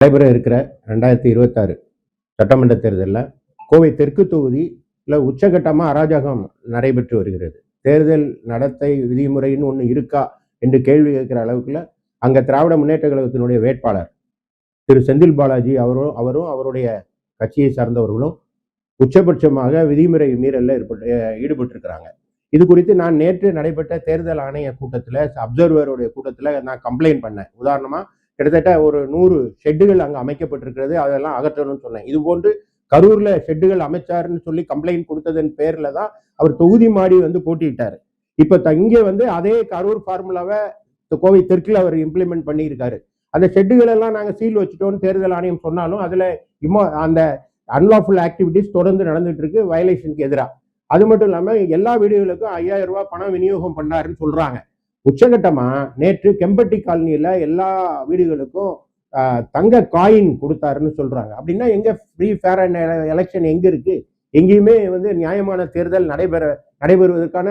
நடைபெற இருக்கிற 2026 சட்டமன்ற தேர்தலில் கோவை தெற்கு தொகுதியில் உச்சகட்டமாக அராஜகம் நடைபெற்று வருகிறது. தேர்தல் நடத்தை விதிமுறைன்னு ஒன்று இருக்கா என்று கேள்வி கேட்கிற அளவுக்குள்ள அங்கே திராவிட முன்னேற்ற கழகத்தினுடைய வேட்பாளர் திரு செந்தில் பாலாஜி அவரும் அவருடைய கட்சியை சார்ந்தவர்களும் உச்சபட்சமாக விதிமுறை மீறலில் ஈடுபட்டிருக்கிறாங்க. இது குறித்து நான் நேற்று நடைபெற்ற தேர்தல் ஆணைய கூட்டத்தில், அப்சர்வருடைய கூட்டத்தில் நான் கம்ப்ளைண்ட் பண்ணேன். உதாரணமாக கிட்டத்தட்ட ஒரு 100 ஷெட்டுகள் அங்கே அமைக்கப்பட்டிருக்கிறது, அதெல்லாம் அகற்றணும்னு சொன்னேன். இது போன்று கரூர்ல ஷெட்டுகள் அமைச்சாருன்னு சொல்லி கம்ப்ளைண்ட் கொடுத்ததன் பேர்ல தான் அவர் தொகுதி மாடி போட்டிட்டாரு. இப்ப இங்க அதே கரூர் ஃபார்முலாவை கோவை தெற்கில் அவர் இம்ப்ளிமெண்ட் பண்ணியிருக்காரு. அந்த ஷெட்டுகள் எல்லாம் நாங்கள் சீல் வச்சுட்டோம்னு தேர்தல் ஆணையம் சொன்னாலும் அதுல அந்த அன்லாஃபுல் ஆக்டிவிட்டிஸ் தொடர்ந்து நடந்துட்டு இருக்கு, வயலேஷனுக்கு எதிராக. அது மட்டும் இல்லாம எல்லா வீடுகளுக்கும் 5000 ரூபாய் பணம் விநியோகம் பண்ணாருன்னு சொல்றாங்க. உச்சகட்டமா நேற்று கெம்பட்டி காலனியில எல்லா வீடுகளுக்கும் தங்க காயின் கொடுத்தாருன்னு சொல்றாங்க. அப்படின்னா எங்க ஃப்ரீ ஃபேர் அண்ட் எலெக்ஷன் எங்க இருக்கு? எங்கேயுமே நியாயமான தேர்தல் நடைபெறுவதற்கான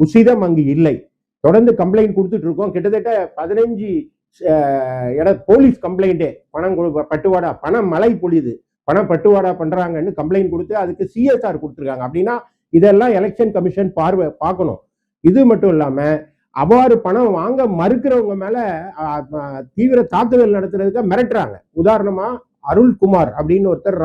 உசிதம் அங்கு இல்லை. தொடர்ந்து கம்ப்ளைண்ட் கொடுத்துட்டு இருக்கோம். கிட்டத்தட்ட 15 போலீஸ் கம்ப்ளைண்டே பணம் பட்டுவாடா, பணம் மழை பொழியுது, பணம் பட்டுவாடா பண்றாங்கன்னு கம்ப்ளைண்ட் கொடுத்து அதுக்கு சிஎஸ்ஆர் கொடுத்துருக்காங்க. அப்படின்னா இதெல்லாம் எலெக்ஷன் கமிஷன் பார்க்கணும். இது மட்டும் இல்லாம அவ்வாறு பணம் வாங்க மறுக்கிறவங்க மேல தீவிர தாக்குதல் நடத்துறதுக்கு மிரட்டுறாங்க. உதாரணமா அருள்குமார் அப்படின்னு ஒருத்தர்,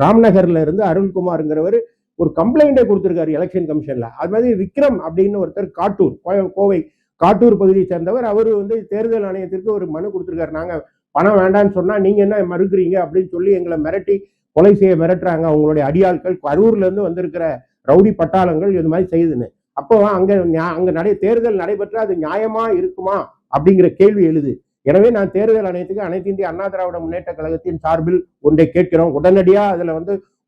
ராம்நகர்ல இருந்து அருள்குமார்ங்கிறவர் ஒரு கம்ப்ளைண்டே கொடுத்திருக்காரு எலெக்ஷன் கமிஷன்ல. அது மாதிரி விக்ரம் அப்படின்னு ஒருத்தர் கோவை காட்டூர் பகுதியை சேர்ந்தவர், அவரு தேர்தல் ஆணையத்திற்கு ஒரு மனு கொடுத்திருக்காரு. நாங்க பணம் வேண்டான்னு சொன்னா நீங்க என்ன மறுக்கிறீங்க அப்படின்னு சொல்லி எங்களை மிரட்டி கொலை செய்ய மிரட்டுறாங்க அவங்களுடைய அடியாட்கள். கரூர்ல இருந்து வந்திருக்கிற ரவுடி பட்டாளங்கள் இது மாதிரி செய்யுதுன்னு. அப்போ அங்க தேர்தல் நடைபெற்ற அது நியாயமா இருக்குமா அப்படிங்கிற கேள்வி எழுது. எனவே நான் தேர்தல் ஆணையத்துக்கு அனைத்து இந்திய அண்ணா திராவிட முன்னேற்ற கழகத்தின் சார்பில் ஒன்றை கேட்கிறோம். உடனடியா அதுல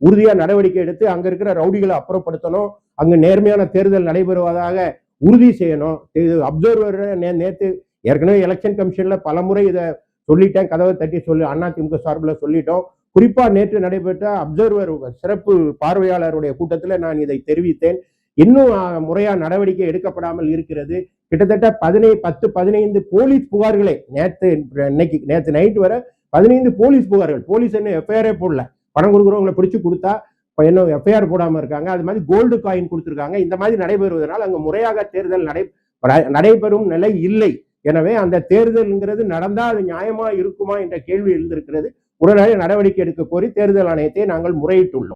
உறுதியா நடவடிக்கை எடுத்து அங்க இருக்கிற ரவுடிகளை அப்புறப்படுத்தணும். அங்கு நேர்மையான தேர்தல் நடைபெறுவதாக உறுதி செய்யணும். இது அப்சர்வர் நேற்று ஏற்கனவே எலெக்ஷன் கமிஷன்ல பல முறை இதை சொல்லிட்டேன், கதவை தட்டி அதிமுக சார்பில் சொல்லிட்டோம். குறிப்பா நேற்று நடைபெற்ற அப்சர்வர் சிறப்பு பார்வையாளருடைய கூட்டத்தில் நான் இதை தெரிவித்தேன். இன்னும் முறையா நடவடிக்கை எடுக்கப்படாமல் இருக்கிறது. கிட்டத்தட்ட 15 போலீஸ் புகார்களே நேற்று நைட் வர 15 போலீஸ் புகார்கள். போலீஸ் என்ன எஃப்ஐஆரே போடல. பணம் கொடுக்குறவங்களை பிடிச்சு கொடுத்தா என்ன எஃப்ஐஆர் போடாம இருக்காங்க. அது மாதிரி கோல்டு காயின் கொடுத்துருக்காங்க. இந்த மாதிரி நடைபெறுவதனால் அங்கு முறையாக தேர்தல் நடைபெறும் நிலை இல்லை. எனவே அந்த தேர்தல்ங்கிறது நடந்தா அது நியாயமா இருக்குமா என்ற கேள்வி எழுந்திருக்கிறது. உடனடியாக நடவடிக்கை எடுக்க கோரி தேர்தல் ஆணையத்தை நாங்கள் முறையிட்டுள்ளோம்.